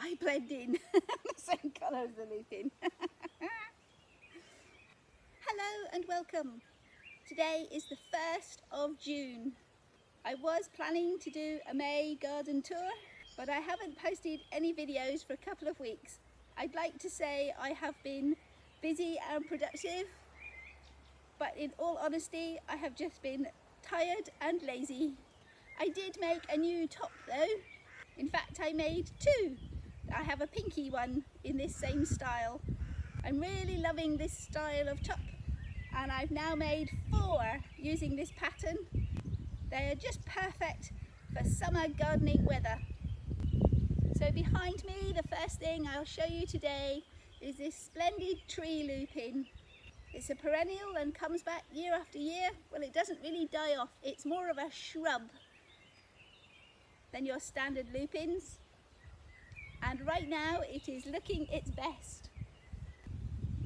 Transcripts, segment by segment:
I blend in the same colour as the lupin. Hello and welcome. Today is the 1st of June. I was planning to do a May garden tour, but I haven't posted any videos for a couple of weeks. I'd like to say I have been busy and productive, but in all honesty, I have just been tired and lazy. I did make a new top though. In fact, I made two. I have a pinky one in this same style. I'm really loving this style of top, and I've now made 4 using this pattern. They are just perfect for summer gardening weather. So behind me, the first thing I'll show you today is this splendid tree lupin. It's a perennial and comes back year after year. Well, it doesn't really die off. It's more of a shrub than your standard lupins. And right now it is looking its best.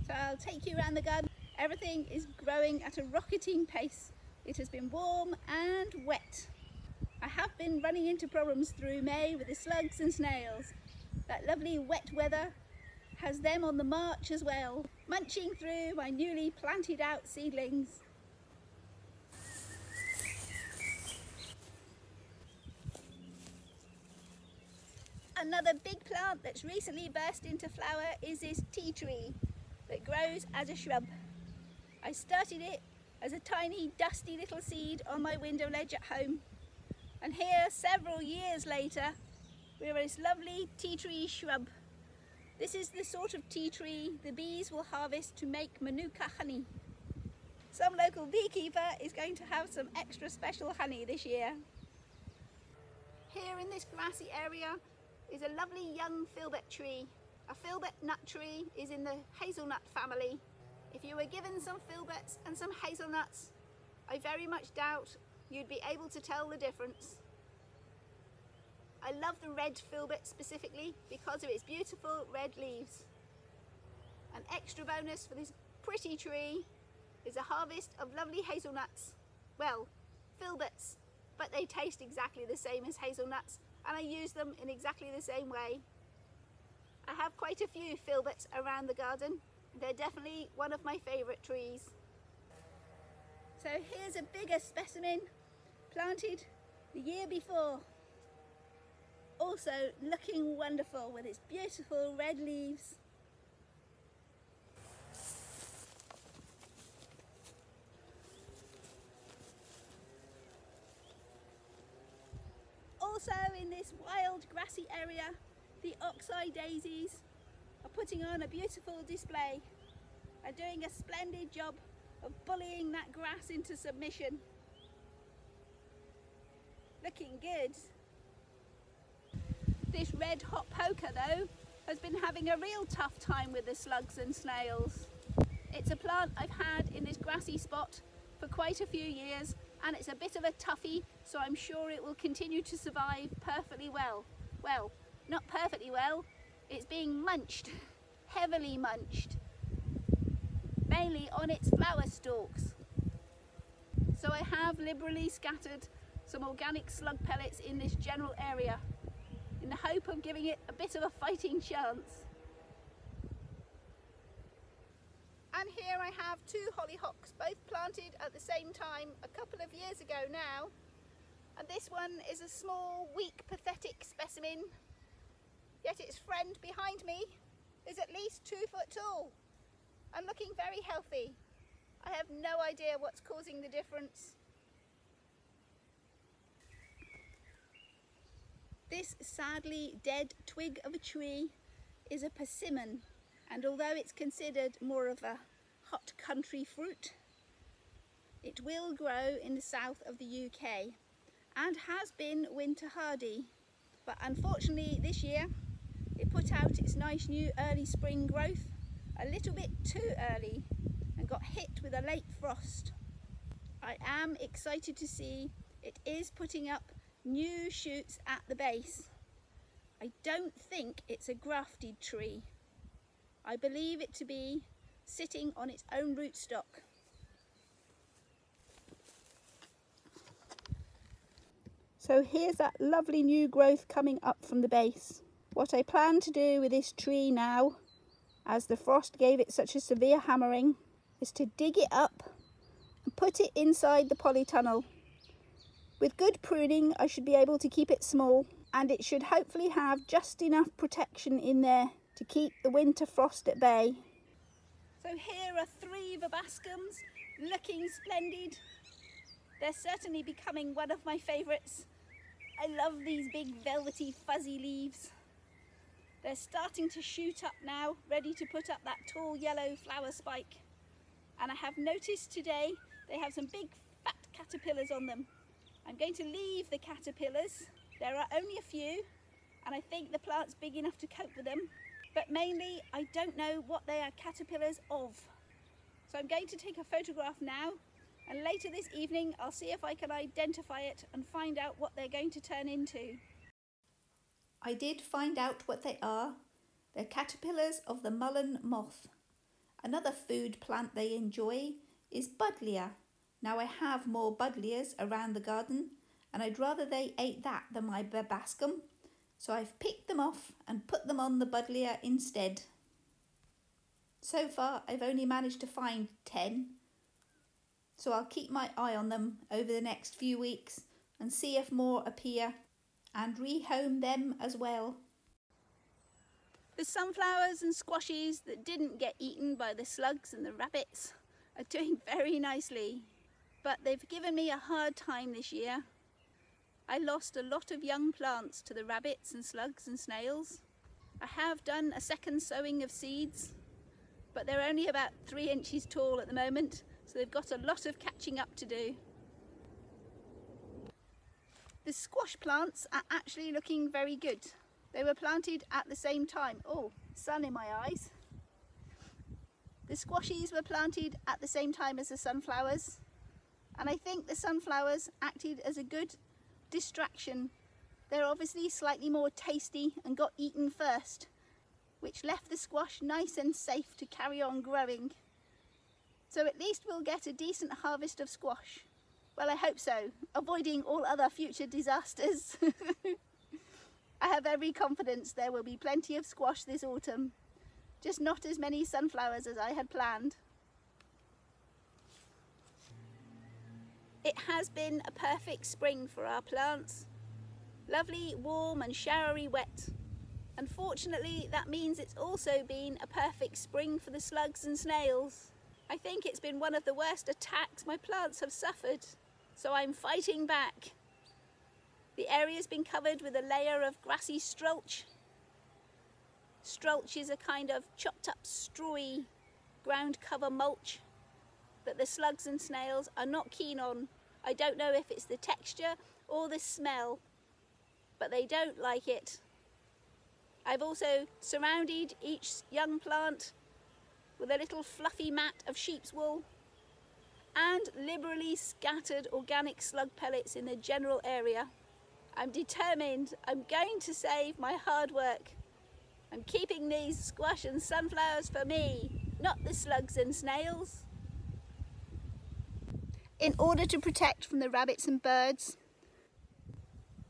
So I'll take you around the garden. Everything is growing at a rocketing pace. It has been warm and wet. I have been running into problems through May with the slugs and snails. That lovely wet weather has them on the march as well, munching through my newly planted out seedlings. Another big plant that's recently burst into flower is this tea tree that grows as a shrub. I started it as a tiny dusty little seed on my window ledge at home, and here several years later we have this lovely tea tree shrub. This is the sort of tea tree the bees will harvest to make manuka honey. Some local beekeeper is going to have some extra special honey this year. Here in this grassy area is a lovely young filbert tree. A filbert nut tree is in the hazelnut family. If you were given some filberts and some hazelnuts, I very much doubt you'd be able to tell the difference. I love the red filbert specifically because of its beautiful red leaves. An extra bonus for this pretty tree is a harvest of lovely hazelnuts. Well, filberts, but they taste exactly the same as hazelnuts, and I use them in exactly the same way. I have quite a few filberts around the garden. They're definitely one of my favourite trees. So here's a bigger specimen planted the year before. Also looking wonderful with its beautiful red leaves. Also in this wild grassy area, the Oxide Daisies are putting on a beautiful display and doing a splendid job of bullying that grass into submission. Looking good. This red hot poker though has been having a real tough time with the slugs and snails. It's a plant I've had in this grassy spot for quite a few years, and it's a bit of a toughie, so I'm sure it will continue to survive perfectly well. Well, not perfectly well, it's being munched, heavily munched, mainly on its flower stalks. So I have liberally scattered some organic slug pellets in this general area in the hope of giving it a bit of a fighting chance. And here I have 2 hollyhocks, both planted at the same time a couple of years ago now. And this one is a small, weak, pathetic specimen, yet its friend behind me is at least 2 foot tall and looking very healthy. I have no idea what's causing the difference. This sadly dead twig of a tree is a persimmon, and although it's considered more of a hot country fruit, it will grow in the south of the UK and has been winter hardy. But unfortunately this year it put out its nice new early spring growth a little bit too early and got hit with a late frost. I am excited to see it is putting up new shoots at the base. I don't think it's a grafted tree. I believe it to be sitting on its own rootstock. So here's that lovely new growth coming up from the base. What I plan to do with this tree now, as the frost gave it such a severe hammering, is to dig it up and put it inside the polytunnel. With good pruning, I should be able to keep it small, and it should hopefully have just enough protection in there to keep the winter frost at bay. So here are 3 verbascums looking splendid. They're certainly becoming one of my favourites. I love these big velvety fuzzy leaves. They're starting to shoot up now, ready to put up that tall yellow flower spike. And I have noticed today they have some big fat caterpillars on them. I'm going to leave the caterpillars. There are only a few, and I think the plant's big enough to cope with them. But mainly, I don't know what they are caterpillars of. So I'm going to take a photograph now, and later this evening I'll see if I can identify it and find out what they're going to turn into. I did find out what they are. They're caterpillars of the Mullen moth. Another food plant they enjoy is buddleia. Now I have more buddleias around the garden, and I'd rather they ate that than my verbascum, so I've picked them off and put them on the buddleia instead. So far I've only managed to find 10, so I'll keep my eye on them over the next few weeks and see if more appear and rehome them as well. The sunflowers and squashes that didn't get eaten by the slugs and the rabbits are doing very nicely, but they've given me a hard time this year. I lost a lot of young plants to the rabbits and slugs and snails. I have done a second sowing of seeds, but they're only about 3 inches tall at the moment, so they've got a lot of catching up to do. The squash plants are actually looking very good. They were planted at the same time. Oh, sun in my eyes. The squashes were planted at the same time as the sunflowers, and I think the sunflowers acted as a good distraction. They're obviously slightly more tasty and got eaten first, which left the squash nice and safe to carry on growing. So at least we'll get a decent harvest of squash. Well, I hope so, avoiding all other future disasters. I have every confidence there will be plenty of squash this autumn, just not as many sunflowers as I had planned. It has been a perfect spring for our plants. Lovely, warm and showery wet. Unfortunately, that means it's also been a perfect spring for the slugs and snails. I think it's been one of the worst attacks my plants have suffered, so I'm fighting back. The area's been covered with a layer of grassy strulch. Strulch is a kind of chopped up strawy ground cover mulch that the slugs and snails are not keen on. I don't know if it's the texture or the smell, but they don't like it. I've also surrounded each young plant with a little fluffy mat of sheep's wool and liberally scattered organic slug pellets in the general area. I'm determined. I'm going to save my hard work. I'm keeping these squash and sunflowers for me, not the slugs and snails. In order to protect from the rabbits and birds,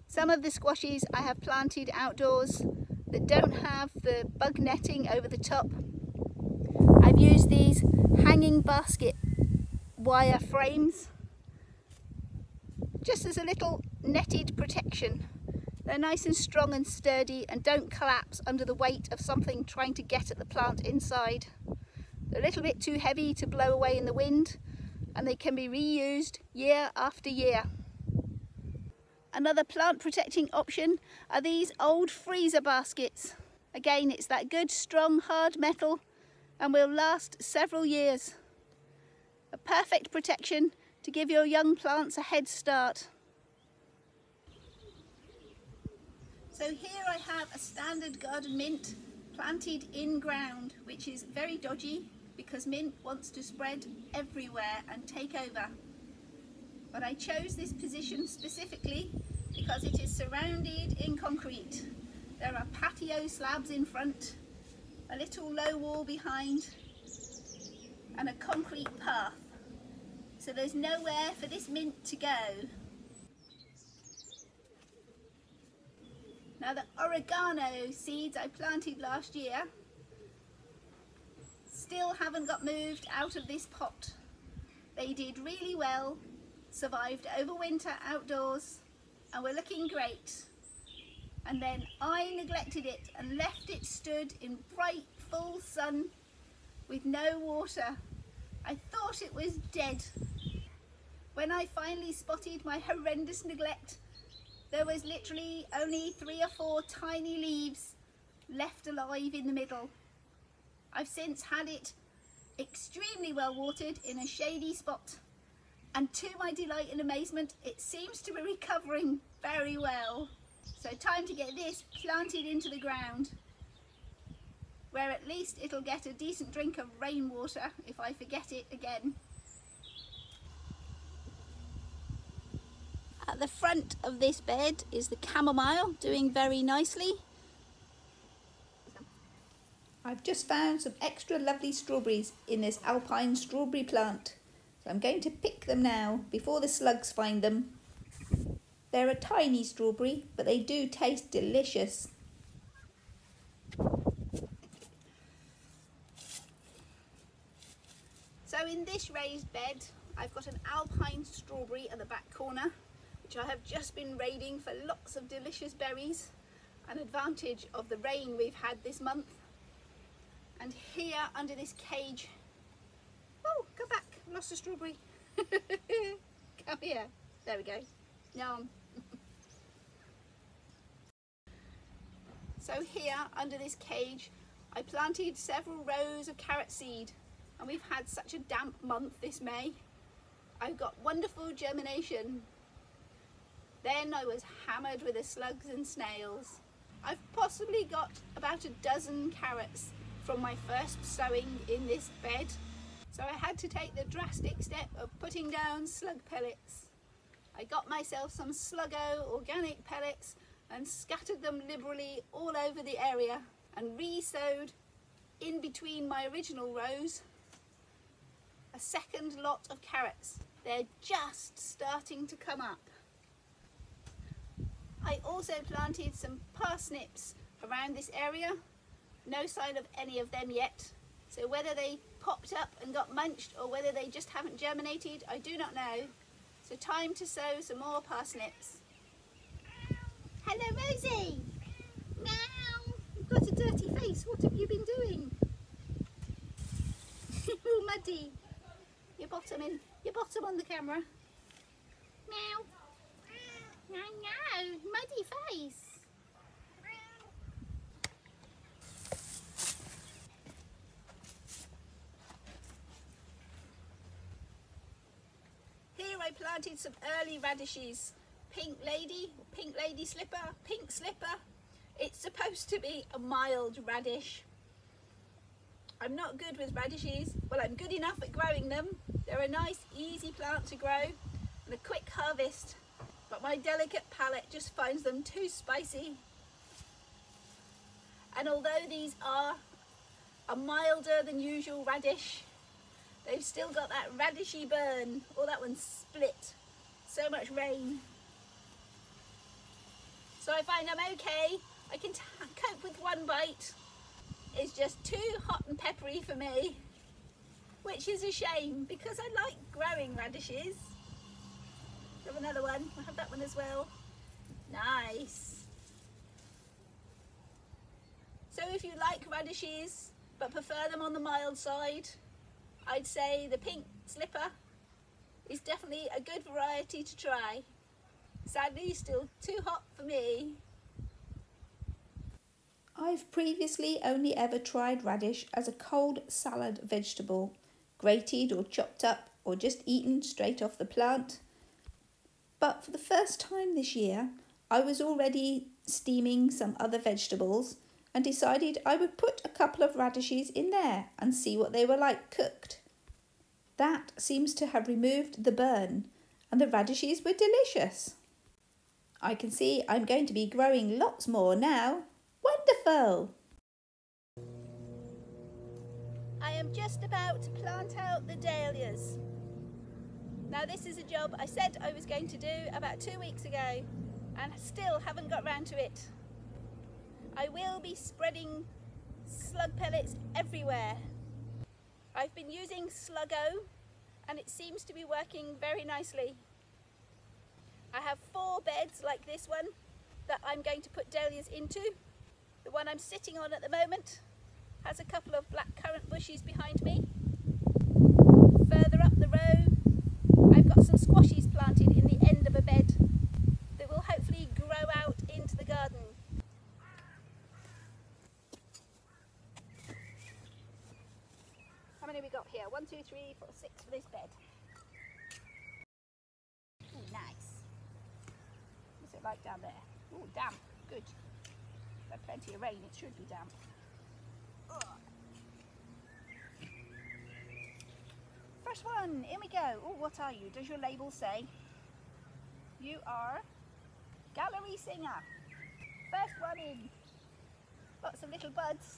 some of the squashes I have planted outdoors that don't have the bug netting over the top. I've used these hanging basket wire frames just as a little netted protection. They're nice and strong and sturdy and don't collapse under the weight of something trying to get at the plant inside. They're a little bit too heavy to blow away in the wind, and they can be reused year after year. Another plant protecting option are these old freezer baskets. Again, it's that good strong hard metal and will last several years. A perfect protection to give your young plants a head start. So here I have a standard garden mint planted in ground, which is very dodgy because mint wants to spread everywhere and take over. But I chose this position specifically because it is surrounded in concrete. There are patio slabs in front, a little low wall behind, and a concrete path. So there's nowhere for this mint to go. Now the oregano seeds I planted last year still haven't got moved out of this pot. They did really well, survived over winter outdoors, and were looking great. And then I neglected it and left it stood in bright full sun with no water. I thought it was dead. When I finally spotted my horrendous neglect, there was literally only 3 or 4 tiny leaves left alive in the middle. I've since had it extremely well watered in a shady spot, and to my delight and amazement, it seems to be recovering very well. So time to get this planted into the ground, where at least it'll get a decent drink of rainwater if I forget it again. At the front of this bed is the chamomile, doing very nicely. I've just found some extra lovely strawberries in this Alpine Strawberry plant, so I'm going to pick them now before the slugs find them. They're a tiny strawberry, but they do taste delicious. So in this raised bed, I've got an Alpine Strawberry at the back corner, which I have just been raiding for lots of delicious berries, an advantage of the rain we've had this month. And here under this cage, oh, go back, lost a strawberry. Come here, there we go, yum. So here under this cage, I planted several rows of carrot seed, and we've had such a damp month this May. I've got wonderful germination. Then I was hammered with the slugs and snails. I've possibly got about a dozen carrots from my first sowing in this bed. So I had to take the drastic step of putting down slug pellets. I got myself some Sluggo organic pellets and scattered them liberally all over the area, and re-sowed in between my original rows a second lot of carrots. They're just starting to come up. I also planted some parsnips around this area. No sign of any of them yet. So whether they popped up and got munched or whether they just haven't germinated, I do not know. So time to sow some more parsnips. Hello Rosie! Meow! You've got a dirty face, what have you been doing? All muddy. Your bottom on the camera. Meow! No, muddy face. Here I planted some early radishes. Pink lady slipper, pink slipper. It's supposed to be a mild radish. I'm not good with radishes. Well, I'm good enough at growing them. They're a nice, easy plant to grow and a quick harvest. But my delicate palate just finds them too spicy. And although these are a milder than usual radish, they've still got that radishy burn. Oh, that one's split. So much rain. So I find I'm okay. I can cope with one bite. It's just too hot and peppery for me, which is a shame because I like growing radishes. Have another one. I'll have that one as well. Nice. So if you like radishes but prefer them on the mild side, I'd say the pink slipper is definitely a good variety to try. Sadly, still too hot for me. I've previously only ever tried radish as a cold salad vegetable, grated or chopped up or just eaten straight off the plant. But for the first time this year, I was already steaming some other vegetables and decided I would put a couple of radishes in there and see what they were like cooked. That seems to have removed the burn, and the radishes were delicious. I can see I'm going to be growing lots more now. Wonderful! I am just about to plant out the dahlias. Now this is a job I said I was going to do about 2 weeks ago and still haven't got round to it. I will be spreading slug pellets everywhere. I've been using Sluggo and it seems to be working very nicely. I have 4 beds like this one that I'm going to put dahlias into. The one I'm sitting on at the moment has a couple of black currant bushes behind me. Further up the row, I've got some squashes planted in the end of a bed that will hopefully grow out into the garden. How many have we got here? 1, 2, 3, 4, 6 for this bed. Ooh, nice. What's it like down there? Ooh, damp. Good. Had plenty of rain, it should be damp. Ugh. First one, in we go. Oh, what are you? Does your label say? You are gallery singer. First one in. Lots of little buds.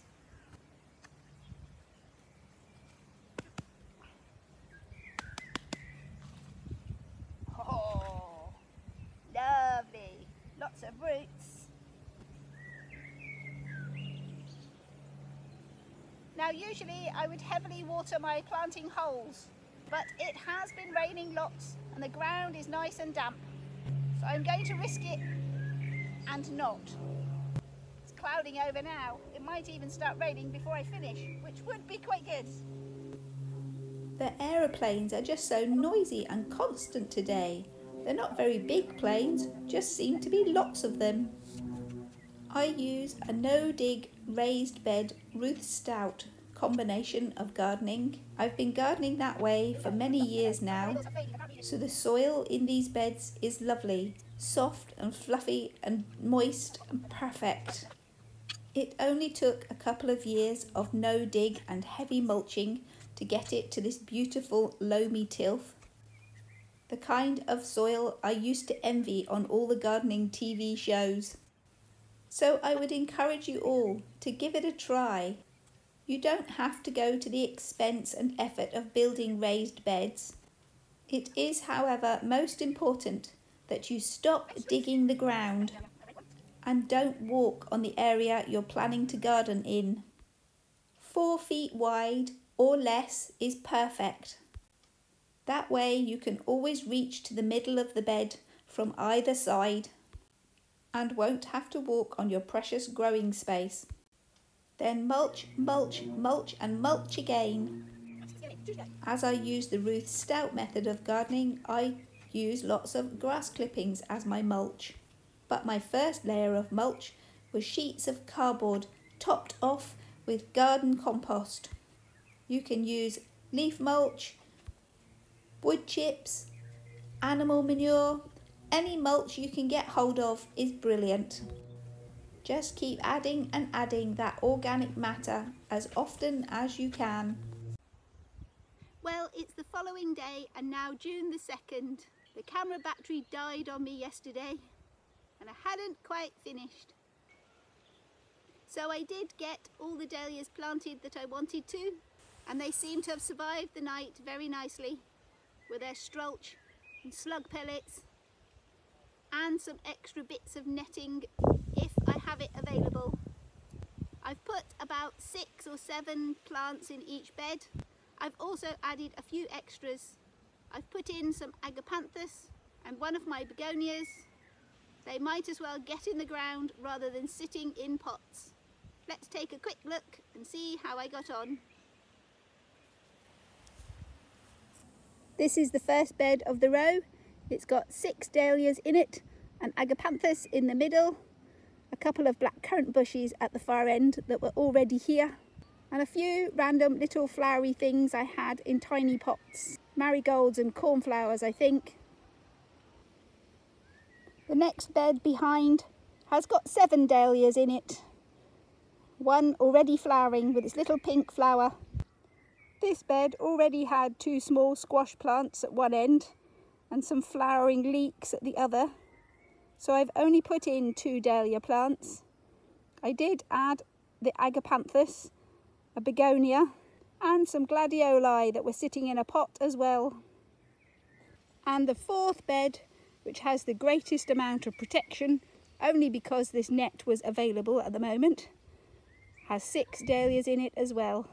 Oh, lovely. Lots of roots. Now usually I would heavily water my planting holes, but it has been raining lots and the ground is nice and damp. So I'm going to risk it and not. It's clouding over now. It might even start raining before I finish, which would be quite good. The aeroplanes are just so noisy and constant today. They're not very big planes, just seem to be lots of them. I use a no-dig raised bed Ruth Stout combination of gardening. I've been gardening that way for many years now, so the soil in these beds is lovely, soft and fluffy and moist and perfect. It only took a couple of years of no-dig and heavy mulching to get it to this beautiful loamy tilth. The kind of soil I used to envy on all the gardening TV shows. So I would encourage you all to give it a try. You don't have to go to the expense and effort of building raised beds. It is, however, most important that you stop digging the ground and don't walk on the area you're planning to garden in. 4 feet wide or less is perfect. That way you can always reach to the middle of the bed from either side and won't have to walk on your precious growing space. Then mulch, mulch, mulch and mulch again. As I use the Ruth Stout method of gardening, I use lots of grass clippings as my mulch. But my first layer of mulch was sheets of cardboard topped off with garden compost. You can use leaf mulch, wood chips, animal manure. Any mulch you can get hold of is brilliant. Just keep adding and adding that organic matter as often as you can. Well, it's the following day and now June the 2nd. The camera battery died on me yesterday and I hadn't quite finished. So I did get all the dahlias planted that I wanted to, and they seem to have survived the night very nicely with their strolch and slug pellets and some extra bits of netting if I have it available. I've put about 6 or 7 plants in each bed. I've also added a few extras. I've put in some agapanthus and one of my begonias. They might as well get in the ground rather than sitting in pots. Let's take a quick look and see how I got on. This is the first bed of the row. It's got 6 dahlias in it, an agapanthus in the middle, a couple of black currant bushes at the far end that were already here, and a few random little flowery things I had in tiny pots. Marigolds and cornflowers, I think. The next bed behind has got 7 dahlias in it. One already flowering with its little pink flower. This bed already had 2 small squash plants at one end and some flowering leeks at the other. So I've only put in 2 dahlia plants. I did add the agapanthus, a begonia and some gladioli that were sitting in a pot as well. And the 4th bed, which has the greatest amount of protection, only because this net was available at the moment. Has 6 dahlias in it as well.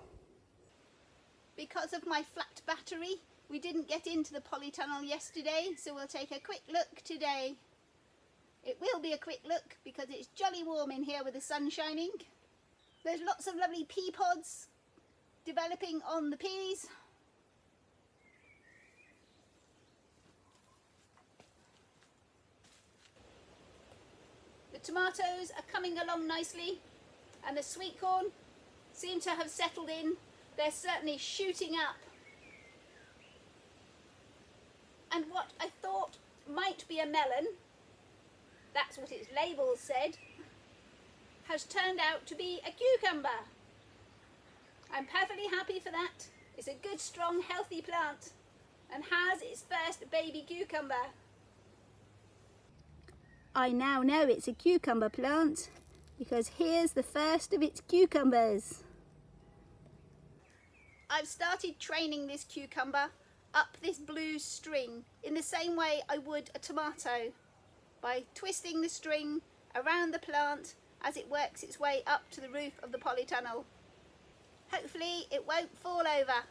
Because of my flat battery, we didn't get into the polytunnel yesterday, so we'll take a quick look today. It will be a quick look because it's jolly warm in here with the sun shining. There's lots of lovely pea pods developing on the peas. The tomatoes are coming along nicely, and the sweet corn seem to have settled in. They're certainly shooting up. And what I thought might be a melon, that's what its label said, has turned out to be a cucumber. I'm perfectly happy for that. It's a good, strong, healthy plant and has its first baby cucumber. I now know it's a cucumber plant because here's the first of its cucumbers. I've started training this cucumber up this blue string in the same way I would a tomato, by twisting the string around the plant as it works its way up to the roof of the polytunnel. Hopefully it won't fall over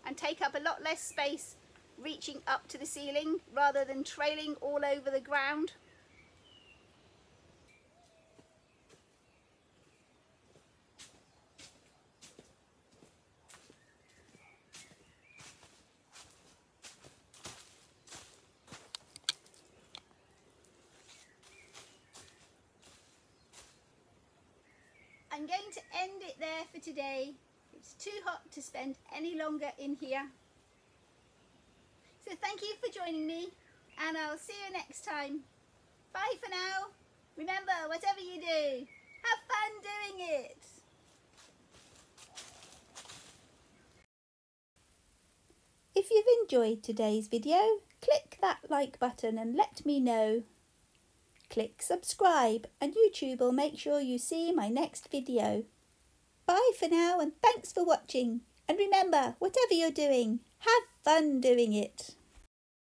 and take up a lot less space reaching up to the ceiling rather than trailing all over the ground. I'm going to end it there for today. It's too hot to spend any longer in here. So thank you for joining me, and I'll see you next time. Bye for now. Remember, whatever you do, have fun doing it. If you've enjoyed today's video, click that like button and let me know. Click subscribe and YouTube will make sure you see my next video. Bye for now and thanks for watching. And remember, whatever you're doing, have fun doing it.